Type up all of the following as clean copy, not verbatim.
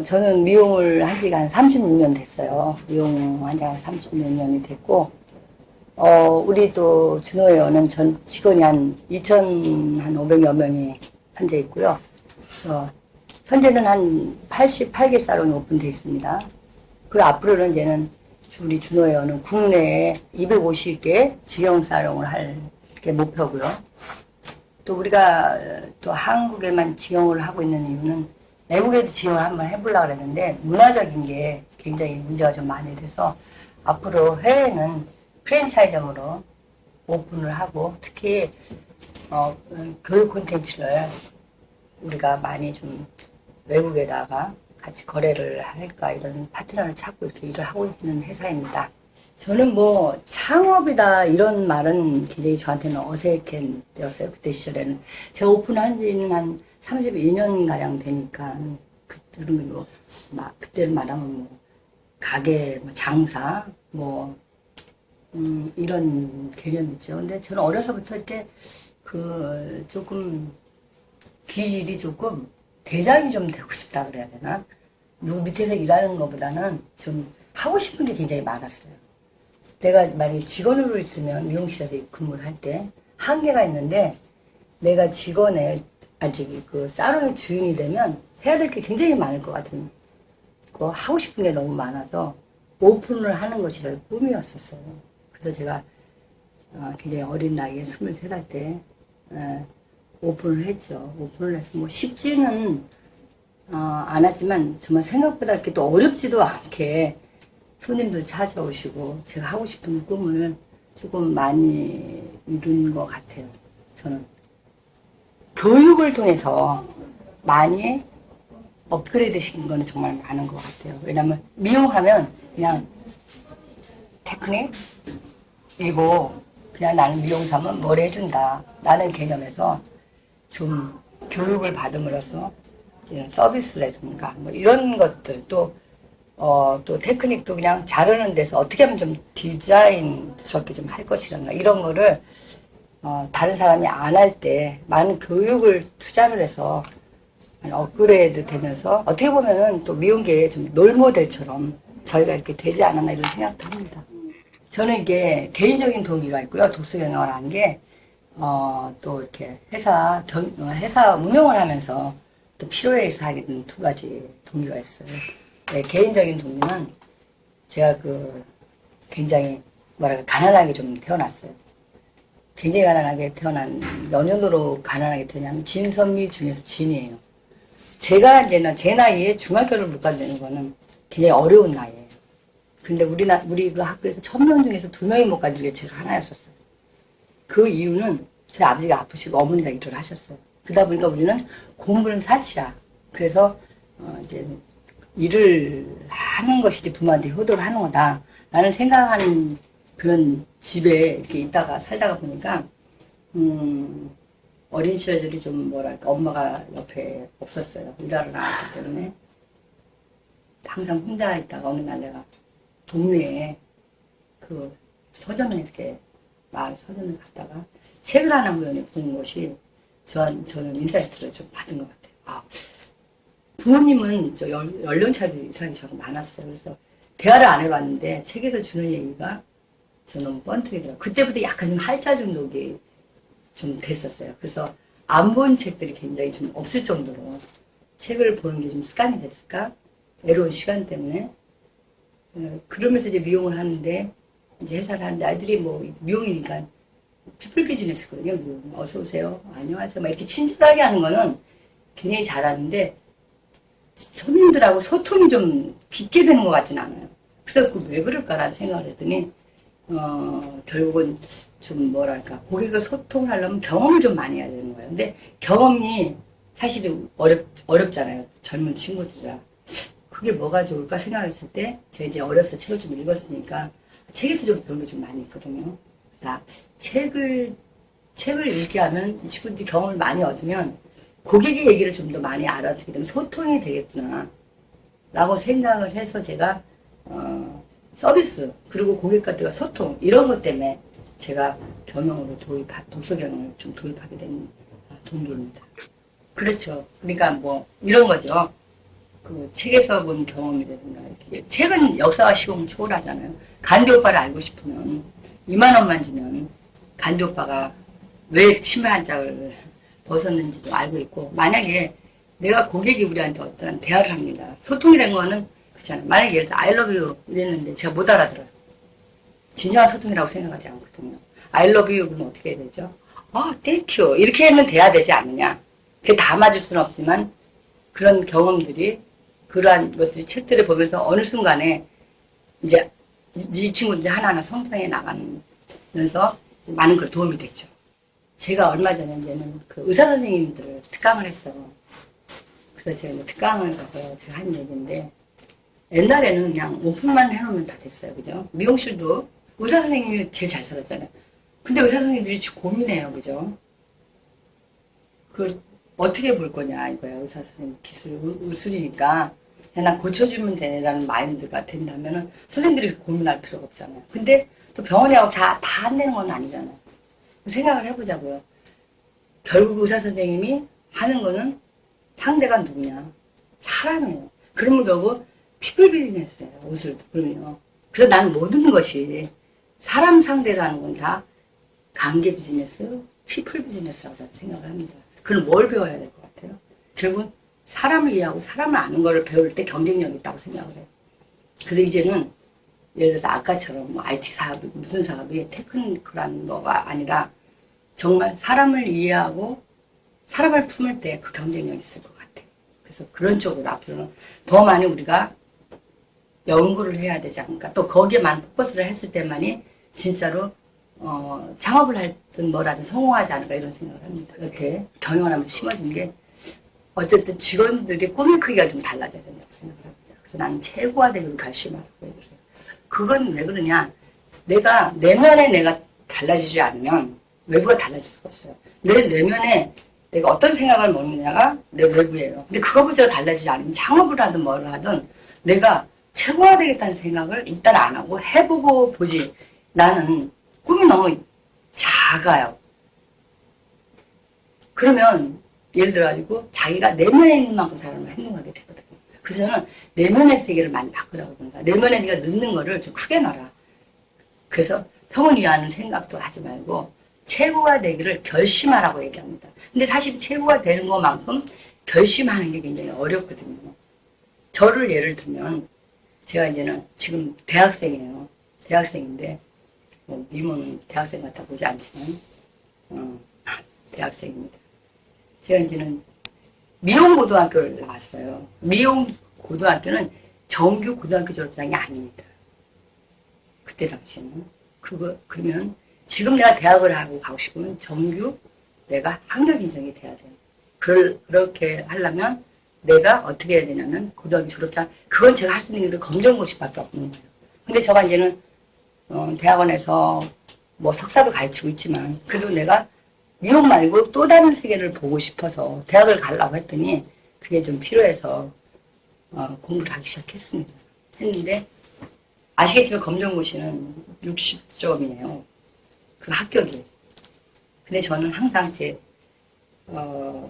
저는 미용을 한 지가 한 36년 됐어요. 미용한 지가 36년이 됐고, 우리 또 준호웨어는 전 직원이 한 2,500여 명이 현재 있고요. 현재는 한 88개 사롱이 오픈되어 있습니다. 그리고 앞으로는 이제는 우리 준호웨어는 국내에 250개 직영 사롱을 할 게 목표고요. 또 우리가 또 한국에만 직영을 하고 있는 이유는 외국에도 지원을 한번 해보려고 그랬는데 문화적인 게 굉장히 문제가 좀 많이 돼서 앞으로 해외는 프랜차이즈점으로 오픈을 하고 특히 교육 콘텐츠를 우리가 많이 좀 외국에다가 같이 거래를 할까 이런 파트너를 찾고 이렇게 일을 하고 있는 회사입니다. 저는 뭐 창업이다 이런 말은 굉장히 저한테는 어색했어요. 그때 시절에는. 제가 오픈한 지는 한 32년가량 되니까 그때는 그때를 말하면 뭐 가게, 뭐 장사, 뭐 이런 개념이죠. 근데 저는 어려서부터 이렇게 조금 기질이 조금 대장이 좀 되고 싶다 그래야 되나? 누구 밑에서 일하는 것보다는 좀 하고 싶은 게 굉장히 많았어요. 내가 만약에 직원으로 있으면 미용실에서 근무를 할 때 한계가 있는데 내가 그 사롱의 주인이 되면 해야 될 게 굉장히 많을 것 같은 하고 싶은 게 너무 많아서 오픈을 하는 것이 저의 꿈이었었어요. 그래서 제가 굉장히 어린 나이에 23살 때 오픈을 했죠. 오픈을 해서 뭐 쉽지는 않았지만 정말 생각보다 이렇게 또 어렵지도 않게 손님도 찾아오시고 제가 하고 싶은 꿈을 조금 많이 이룬 것 같아요. 저는 교육을 통해서 많이 업그레이드 시킨 거는 정말 많은 것 같아요. 왜냐면 미용하면 그냥 테크닉이고 그냥 나는 미용사면 뭘 해준다 라는 개념에서 좀 교육을 받음으로써 서비스라든가 뭐 이런 것들 또 테크닉도 그냥 자르는 데서 어떻게 하면 좀 디자인스럽게 좀 할 것이란가 이런 거를 다른 사람이 안 할 때 많은 교육을 투자를 해서 업그레이드 되면서 어떻게 보면은 또 미용계의 좀 롤모델처럼 저희가 이렇게 되지 않았나 이런 생각도 합니다. 저는 이게 개인적인 동기가 있고요. 독서 경영을 한 게 또 이렇게 회사 운영을 하면서 또 필요에 의해서 하게 된 두 가지 동기가 있어요. 네, 개인적인 동기는 제가 굉장히 가난하게 좀 태어났어요. 굉장히 가난하게 태어난, 몇 년도로 가난하게 태어나면 진선미 중에서 진이에요. 제가 이제는 제 나이에 중학교를 못 간다는 거는 굉장히 어려운 나이예요. 근데 우리 그 학교에서 1000명 중에서 2명이 못 가는 게 제가 하나였었어요. 그 이유는 저희 아버지가 아프시고 어머니가 일을 하셨어요. 그러다 보니까 우리는 공부는 사치야. 그래서 이제 일을 하는 것이지 부모한테 효도를 하는 거다 라는 생각하는 그런 집에 이렇게 살다가 보니까 어린 시절이 좀 엄마가 옆에 없었어요. 일하러 나왔기 때문에 항상 혼자 있다가 어느 날 내가 동네에 그 서점에 이렇게 마을 서점에 갔다가 책을 하나 우연히 본 것이 저는 인사이트를 좀 받은 것 같아요. 부모님은 연령차 이상이 저가 많았어요. 그래서 대화를 안 해봤는데 책에서 주는 얘기가 저 너무 뻔뜨리더라고요. 그때부터 약간 좀 할자 중독이 좀 됐었어요. 그래서 안 본 책들이 굉장히 좀 없을 정도로 책을 보는 게 좀 습관이 됐을까? 외로운 시간 때문에. 그러면서 이제 미용을 하는데, 이제 회사를 하는데 아이들이 뭐 미용이니까 피플 비즈니스거든요. 어서 오세요. 안녕하세요. 막 이렇게 친절하게 하는 거는 굉장히 잘하는데 손님들하고 소통이 좀 깊게 되는 것 같지는 않아요. 그래서 왜 그럴까라는 생각을 했더니 결국은 좀 고객과 소통을 하려면 경험을 좀 많이 해야 되는 거예요. 근데 경험이 사실은 어렵잖아요. 젊은 친구들이라. 그게 뭐가 좋을까 생각했을 때 제가 이제 어렸을 때 책을 좀 읽었으니까 책에서 좀 배운 게 좀 많이 있거든요. 책을 읽게 하면 이 친구들이 경험을 많이 얻으면 고객의 얘기를 좀 더 많이 알아듣게 되면 소통이 되겠구나 라고 생각을 해서 제가 서비스, 그리고 고객과의 소통, 이런 것 때문에 제가 경영으로 독서 경영을 좀 도입하게 된 동기입니다. 그렇죠. 그러니까 뭐 이런 거죠. 그 책에서 본 경험이라든가, 이렇게 책은 역사와 시공을 초월하잖아요. 간디 오빠를 알고 싶으면 2만 원만 주면 간디 오빠가 왜 치마 한 짝을 벗었는지도 알고 있고, 만약에 내가 고객이 우리한테 어떤 대화를 합니다. 소통이라는 거는 그렇잖아요. 만약에 예를 들어 I love you 이랬는데 제가 못 알아들어요. 진정한 소통이라고 생각하지 않거든요. I love you 그러면 어떻게 해야 되죠? thank you 이렇게 하면 돼야 되지 않느냐. 그게 다 맞을 수는 없지만 그런 경험들이, 그러한 것들이 책들을 보면서 어느 순간에 이제 이 친구들이 하나하나 성장해 나가면서 많은 걸 도움이 됐죠. 제가 얼마 전에 이제는 그 의사 선생님들을 특강을 했어요. 그래서 제가 특강을 가서 제가 한 얘기인데, 옛날에는 그냥 오픈만 해놓으면 다 됐어요. 그죠? 미용실도 의사 선생님이 제일 잘 살았잖아요. 근데 의사 선생님들이 고민해요. 그죠? 그걸 어떻게 볼 거냐 이거야. 의사 선생님 의술이니까 그냥 난 고쳐주면 되라는 마인드가 된다면은 선생님들이 고민할 필요가 없잖아요. 근데 또 병원에 하고 다 안 되는 건 아니잖아요. 생각을 해보자고요. 결국 의사 선생님이 하는 거는 상대가 누구냐? 사람이에요. 그러면 결국 피플 비즈니스예요. 옷을 그러면. 그래서 나는 모든 것이 사람 상대로 하는 건 다 관계 비즈니스, 피플 비즈니스라고 저는 생각을 합니다. 그럼 뭘 배워야 될 것 같아요? 결국은 사람을 이해하고 사람을 아는 거를 배울 때 경쟁력이 있다고 생각을 해요. 그래서 이제는 예를 들어서 아까처럼 뭐 IT 사업이 무슨 사업이 테크니컬한 거가 아니라 정말 사람을 이해하고 사람을 품을 때 그 경쟁력이 있을 것 같아요. 그래서 그런 쪽으로 앞으로는 더 많이 우리가 연구를 해야 되지 않을까. 또 거기에만 포커스를 했을 때만이 진짜로 창업을 하든 뭘 하든 성공하지 않을까 이런 생각을 합니다. 이렇게 경영을 하면서 심어진 게 어쨌든 직원들의 꿈의 크기가 좀 달라져야 된다고 생각을 합니다. 그래서 나는 최고화되기로 결심하라고 얘기를 해요. 그건 왜 그러냐. 내가 내면에 내가 달라지지 않으면 외부가 달라질 수가 없어요. 내 내면에 내가 어떤 생각을 먹느냐가 내 외부예요. 근데 그거부터 달라지지 않으면 창업을 하든 뭘 하든 내가 최고화되겠다는 생각을 일단 안 하고 해보고 보지. 나는 꿈이 너무 작아요. 그러면 예를 들어가지고 자기가 내면에 있는 만큼 사람을 행동하게 되거든요. 그래서 저는 내면의 세계를 많이 바꾸라고 합니다. 내면에 네가 넣는 거를 좀 크게 놔라. 그래서 평을 위하는 생각도 하지 말고 최고가 되기를 결심하라고 얘기합니다. 근데 사실 최고가 되는 것만큼 결심하는 게 굉장히 어렵거든요. 저를 예를 들면 제가 이제는 지금 대학생이에요. 대학생인데 뭐 미모는 대학생 같아 보지 않지만 대학생입니다. 제가 이제는 미용고등학교를 나왔어요. 미용고등학교는 정규 고등학교 졸업장이 아닙니다. 그때 당시에는. 그러면 지금 내가 대학을 하고 가고 싶으면 정규 내가 학력 인정이 돼야 돼요. 그렇게 하려면 내가 어떻게 해야 되냐면 고등학교 졸업장, 그건 제가 할 수 있는 게 검정고시밖에 없는 거예요. 근데 제가 이제는 대학원에서 뭐 석사도 가르치고 있지만 그래도 내가 미용 말고 또 다른 세계를 보고 싶어서 대학을 가려고 했더니 그게 좀 필요해서 공부를 하기 시작했습니다. 했는데 아시겠지만 검정고시는 60점이에요. 그 합격이. 근데 저는 항상 제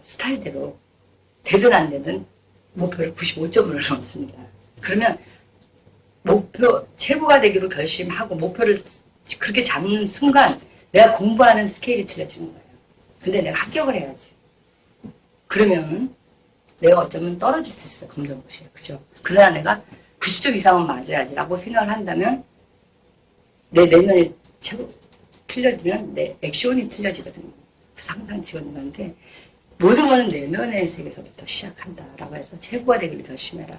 스타일대로 되든 안 되든 목표를 95점으로 넣습니다. 그러면 목표 최고가 되기로 결심하고 목표를 그렇게 잡는 순간 내가 공부하는 스케일이 틀려지는 거예요. 근데 내가 합격을 해야지. 그러면 내가 어쩌면 떨어질 수 있어요. 검정고시에. 그죠? 그러나 내가 90점 이상은 맞아야지라고 생각을 한다면 내 내면이 틀려지면 내 액션이 틀려지거든요. 그래서 항상 직원들한테 모든 거는 내면의 세계에서부터 시작한다라고 해서 최고가 되기를 결심해라.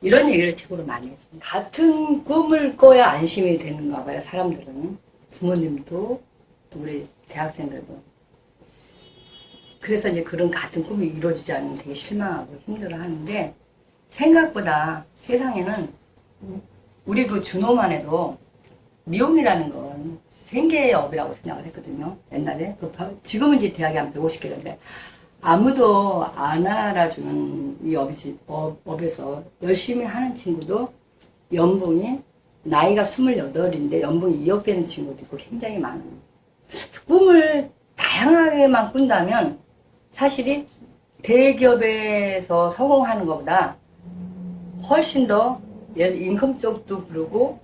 이런 얘기를 책으로 많이 해줍니다. 같은 꿈을 꿔야 안심이 되는가 봐요. 사람들은. 부모님도 또 우리 대학생들도. 그래서 이제 그런 같은 꿈이 이루어지지 않으면 되게 실망하고 힘들어 하는데, 생각보다 세상에는 우리 그 준호만 해도 미용이라는 건 생계의 업이라고 생각을 했거든요. 옛날에. 지금은 이제 대학이 한 150개인데 아무도 안 알아주는 이 업에서 열심히 하는 친구도 연봉이 나이가 28인데 연봉이 2억 되는 친구도 있고 굉장히 많아요. 꿈을 다양하게만 꾼다면 사실이 대기업에서 성공하는 것보다 훨씬 더 인컴 쪽도 그러고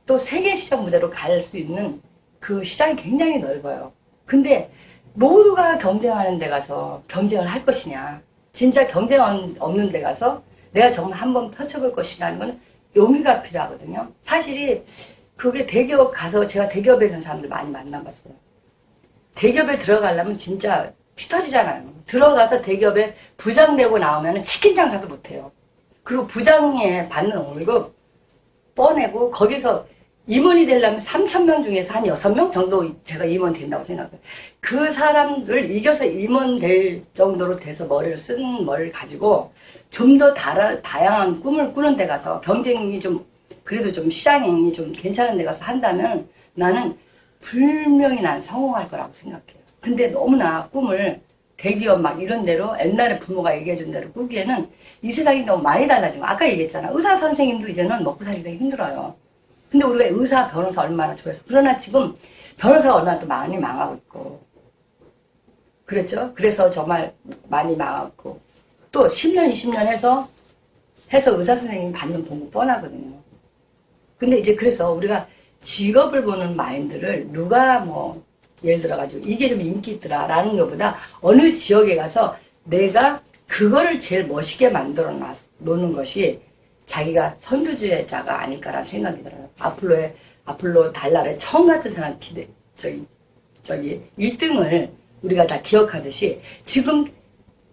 또 세계 시장 무대로 갈 수 있는 그 시장이 굉장히 넓어요. 근데 모두가 경쟁하는 데 가서 경쟁을 할 것이냐, 진짜 경쟁 없는 데 가서 내가 정말 한번 펼쳐볼 것이라는 건 용기가 필요하거든요. 사실이 그게 대기업 가서 제가 대기업에 있는 사람들 많이 만나봤어요. 대기업에 들어가려면 진짜 피 터지잖아요. 들어가서 대기업에 부장 되고 나오면 치킨 장사도 못해요. 그리고 부장에 받는 월급 뻔내고 거기서 임원이 되려면 3,000명 중에서 한 6명 정도 제가 임원 된다고 생각해요. 그 사람을 이겨서 임원 될 정도로 돼서 머리를 쓴 머리를 가지고 좀 더 다양한 꿈을 꾸는 데 가서 경쟁이 좀 그래도 좀 시장이 좀 괜찮은 데 가서 한다면 나는 분명히 난 성공할 거라고 생각해요. 근데 너무나 꿈을 대기업 막 이런 데로 옛날에 부모가 얘기해준 대로 꾸기에는 이 세상이 너무 많이 달라진 거. 아까 얘기했잖아. 의사 선생님도 이제는 먹고 살기가 힘들어요. 근데 우리가 의사, 변호사 얼마나 좋아해서. 그러나 지금 변호사가 얼마나 또 많이 망하고 있고. 그랬죠? 그래서 정말 많이 망하고. 또 10년, 20년 해서 의사 선생님이 받는 봉급 뻔하거든요. 근데 이제 그래서 우리가 직업을 보는 마인드를 누가 뭐 예를 들어가지고 이게 좀 인기 있더라 라는 것보다 어느 지역에 가서 내가 그거를 제일 멋있게 만들어 놓는 것이 자기가 선두주자가 아닐까라는 생각이 들어요. 앞으로 달날에 처음 같은 사람 저기 1등을 우리가 다 기억하듯이 지금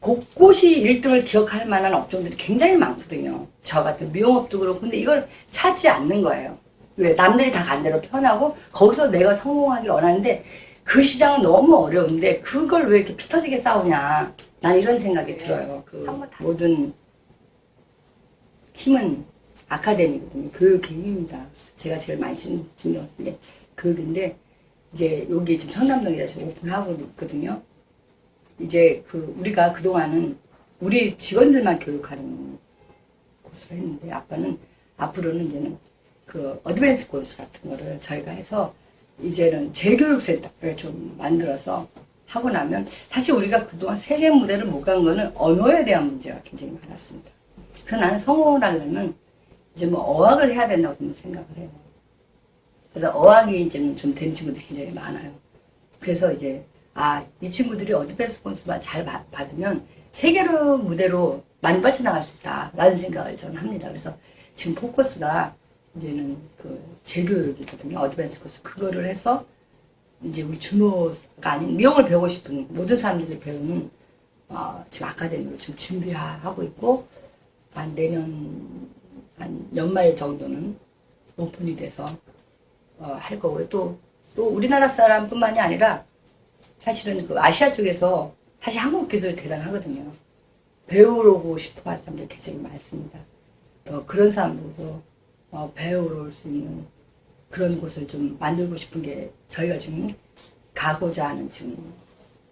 곳곳이 1등을 기억할 만한 업종들이 굉장히 많거든요. 저 같은 미용업도 그렇고. 근데 이걸 찾지 않는 거예요. 왜? 남들이 다 간 대로 편하고 거기서 내가 성공하길 원하는데 그 시장은 너무 어려운데 그걸 왜 이렇게 피 터지게 싸우냐. 난 이런 생각이 들어요. 그 모든 힘은 아카데미거든요. 교육의 힘입니다. 제가 제일 많이 신경 쓰는 게 교육인데 이제 여기 지금 청담동에다 지금 오픈하고 있거든요. 이제 우리가 그동안은 우리 직원들만 교육하는 곳으로 했는데 앞으로는 이제는 그 어드밴스 코र्스 같은 거를 저희가 해서 이제는 재교육센터를 좀 만들어서 하고 나면 사실 우리가 그동안 세계 무대를 못 간 거는 언어에 대한 문제가 굉장히 많았습니다. 그래서 나는 성공을 하려면 이제 뭐 어학을 해야 된다고 좀 생각을 해요. 그래서 어학이 이제는 좀 되는 친구들이 굉장히 많아요. 그래서 이제 이 친구들이 어드밴스 코र्스만 잘 받으면 세계로 무대로 많이 뻗쳐나갈 수 있다라는 생각을 저는 합니다. 그래서 지금 포커스가 이제는 그 재교육이거든요. 어드밴스 코र्스. 그거를 해서 이제 우리 준호가 아닌 미용을 배우고 싶은 모든 사람들이 배우는 지금 아카데미로 지금 준비하고 있고 내년 한 연말 정도는 오픈이 돼서 할 거고요. 또 우리나라 사람뿐만이 아니라 사실은 그 아시아 쪽에서 사실 한국 기술 대단하거든요. 배우러 싶어 하는 사람들 굉장히 많습니다. 또 그런 사람들도 배우러 올 수 있는 그런 곳을 좀 만들고 싶은 게 저희가 지금 가고자 하는 지금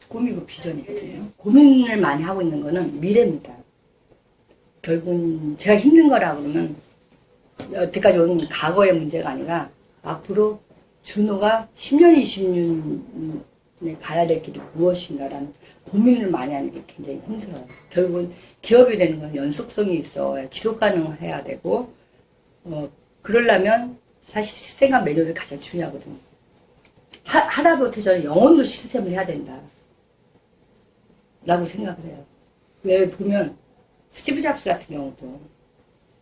꿈이고 비전이거든요. 고민을 많이 하고 있는 거는 미래입니다. 결국은 제가 힘든 거라 그러면 여태까지 온 과거의 문제가 아니라 앞으로 준호가 10년, 20년에 가야 될 길이 무엇인가라는 고민을 많이 하는 게 굉장히 힘들어요. 결국은 기업이 되는 건 연속성이 있어 지속 가능해야 되고 그러려면 사실 시스템과 매뉴얼이 가장 중요하거든요. 하다못해 저는 영혼도 시스템을 해야 된다 라고 생각을 해요. 왜 보면 스티브 잡스 같은 경우도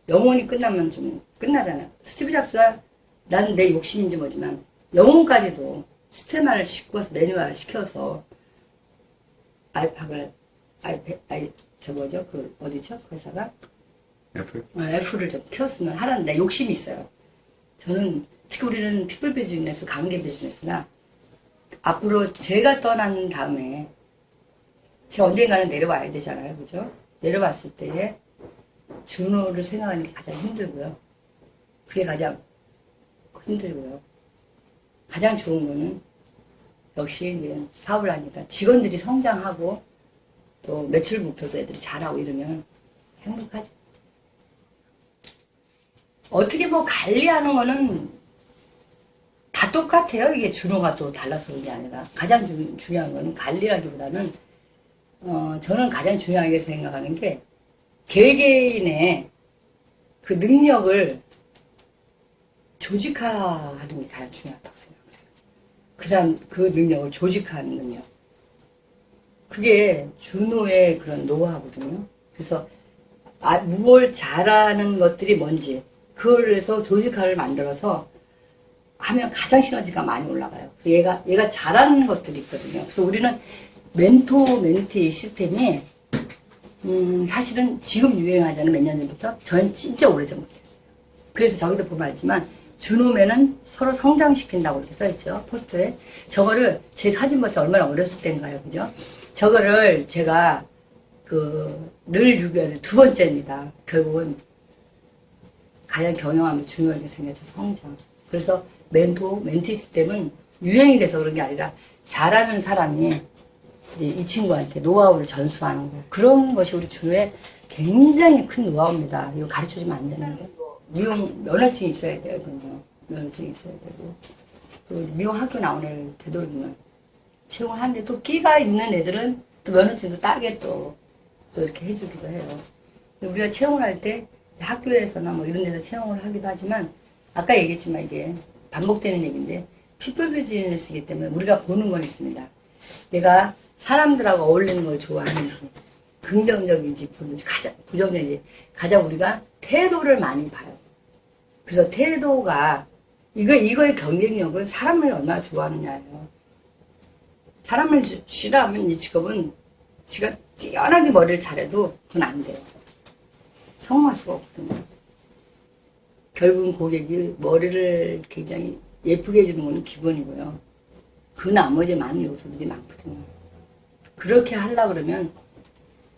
영혼이 끝나면 좀 끝나잖아요. 스티브 잡스가 나는 내 욕심인지 뭐지만 영혼까지도 시스템화를 시켜서 매뉴얼을 시켜서 어디죠? 그 회사가? F를 좀 키웠으면 하라는 내 욕심이 있어요. 저는 특히 우리는 피플 비즈니스, 관계 비즈니스나 앞으로 제가 떠난 다음에 제가 언젠가는 내려와야 되잖아요. 그죠? 내려왔을 때에 준호를 생각하는 게 가장 힘들고요. 그게 가장 힘들고요. 가장 좋은 거는 역시 이제 사업을 하니까 직원들이 성장하고 또 매출 목표도 애들이 잘하고 이러면 행복하죠. 어떻게 뭐 관리하는 거는 다 똑같아요. 이게 준호가 또 달라서 그런 게 아니라 가장 중요한 거는 관리라기보다는 저는 가장 중요하게 생각하는 게 개개인의 그 능력을 조직화하는 게 가장 중요하다고 생각해요. 그 사람 그 능력을 조직화하는 능력. 그게 준호의 그런 노하우거든요. 그래서 뭘 잘하는 것들이 뭔지 그걸 해서 조직화를 만들어서 하면 가장 시너지가 많이 올라가요. 그래서 얘가 잘하는 것들이 있거든요. 그래서 우리는 멘토 멘티 시스템이 사실은 지금 유행하잖아요. 몇 년 전부터. 전 진짜 오래전부터 했어요. 그래서 저기도 보면 알지만 준호면은 서로 성장시킨다고 이렇게 써있죠. 포스터에. 저거를 제 사진 벌써 얼마나 어렸을 때인가요. 그죠? 저거를 제가 늘 6개월에 두 번째입니다. 결국은 가장 경영하면 중요하게 생겨서 성장. 그래서 멘토, 멘티 시스템은 유행이 돼서 그런 게 아니라 잘하는 사람이 이제 이 친구한테 노하우를 전수하는 거. 그런 것이 우리 준호의 굉장히 큰 노하우입니다. 이거 가르쳐주면 안 되는데. 미용 면허증이 있어야 되거든요. 면허증이 있어야 되고. 또 미용 학교 나온 애를 되도록이면 채용을 하는데 또 끼가 있는 애들은 또 면허증도 따게 또 이렇게 해주기도 해요. 우리가 채용을 할 때 학교에서나 뭐 이런 데서 채용을 하기도 하지만 아까 얘기했지만 이게 반복되는 얘기인데 people business이기 때문에 우리가 보는 건 있습니다. 내가 사람들하고 어울리는 걸 좋아하는지 긍정적인지 부정적인지 가장 우리가 태도를 많이 봐요. 그래서 태도가 이거의 경쟁력은 사람을 얼마나 좋아하느냐예요. 사람을 싫어하면 이 직업은 지가 뛰어나게 머리를 잘해도 그건 안 돼요. 성공할 수가 없거든요. 결국은 고객이 머리를 굉장히 예쁘게 해주는 건 기본이고요. 그 나머지 많은 요소들이 많거든요. 그렇게 하려고 그러면,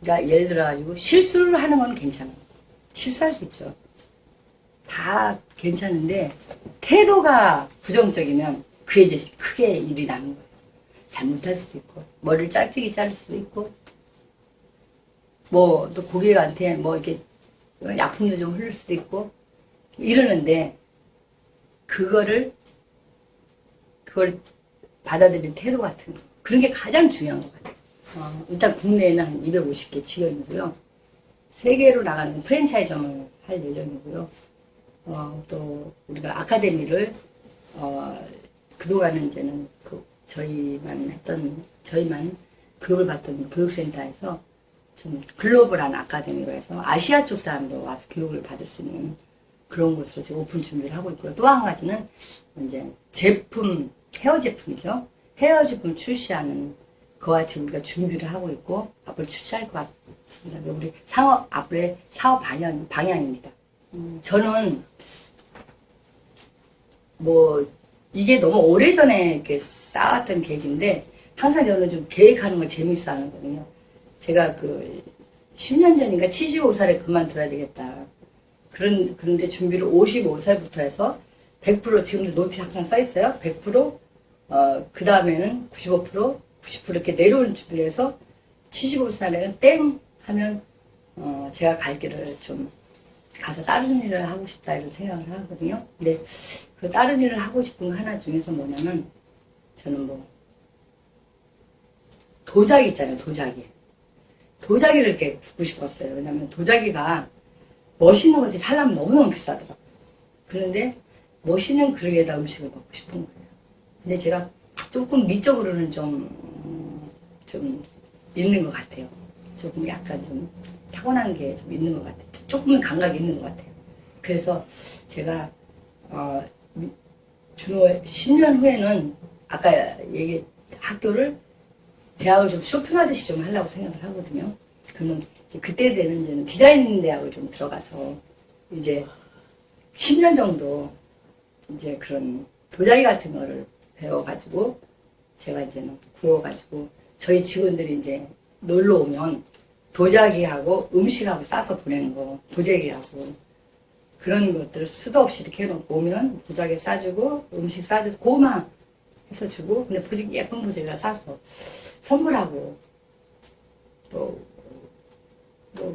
그러니까 예를 들어가지고 실수를 하는 건 괜찮아요. 실수할 수 있죠. 다 괜찮은데 태도가 부정적이면 그게 이제 크게 일이 나는 거예요. 잘못할 수도 있고 머리를 짧게 자를 수도 있고 뭐 또 고객한테 뭐 이렇게 약품도 좀 흘릴 수도 있고 이러는데 그걸 받아들인 태도 같은 거 그런 게 가장 중요한 것 같아요. 일단 국내에는 한 250개 지점이고요. 세계로 나가는 프랜차이즈점을 할 예정이고요. 또 우리가 아카데미를 그동안은 이제는 저희만 교육을 받던 교육센터에서 좀 글로벌한 아카데미로 해서 아시아 쪽 사람도 와서 교육을 받을 수 있는 그런 곳으로 지금 오픈 준비를 하고 있고요. 또 한 가지는 이제 헤어 제품이죠. 헤어 제품 출시하는 그와 지금 우리가 준비를 하고 있고 앞으로 출시할 것 같습니다. 우리 앞으로의 사업 방향입니다. 저는 뭐 이게 너무 오래전에 이렇게 쌓았던 계획인데 항상 저는 좀 계획하는 걸 재밌어 하거든요. 제가 10년 전인가 75살에 그만둬야 되겠다. 그런데 준비를 55살부터 해서 100% 지금도 노트 항상 써 있어요. 100%, 그 다음에는 95%, 90% 이렇게 내려오는 준비를 해서 75살에는 땡 하면 제가 갈 길을 좀 가서 다른 일을 하고 싶다 이런 생각을 하거든요. 근데 그 다른 일을 하고 싶은 거 하나 중에서 뭐냐면 저는 도자기 있잖아요. 도자기를 이렇게 굽고 싶었어요. 왜냐면 도자기가 멋있는 것이 살려면 너무너무 비싸더라고요. 그런데 멋있는 그릇에다 음식을 먹고 싶은 거예요. 근데 제가 조금 미적으로는 좀 있는 것 같아요. 조금 약간 좀 타고난 게 좀 있는 것 같아요. 조금은 감각이 있는 것 같아요. 그래서 제가 준호 10년 후에는 아까 대학을 좀 쇼핑하듯이 좀 하려고 생각을 하거든요. 그러면 그때 되는 이제는 디자인 대학을 좀 들어가서 이제 10년 정도 이제 그런 도자기 같은 거를 배워가지고 제가 이제는 구워가지고 저희 직원들이 이제 놀러 오면 도자기하고 음식하고 싸서 보내는 거, 도자기하고 그런 것들을 수도 없이 이렇게 해놓고 오면 도자기 싸주고 음식 싸줘서 고구마 해서 주고 근데 예쁜 보자기가 싸서 선물하고 또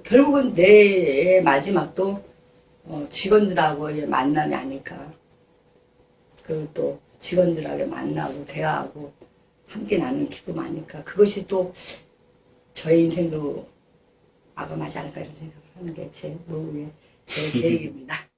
결국은 내 마지막도 직원들하고의 만남이 아닐까. 그리고 또 직원들하고 만나고 대화하고 함께 나누는 기쁨 아닐까. 그것이 또 저의 인생도 마감하지 않을까 이런 생각을 하는 게 제 노후의 제 계획입니다.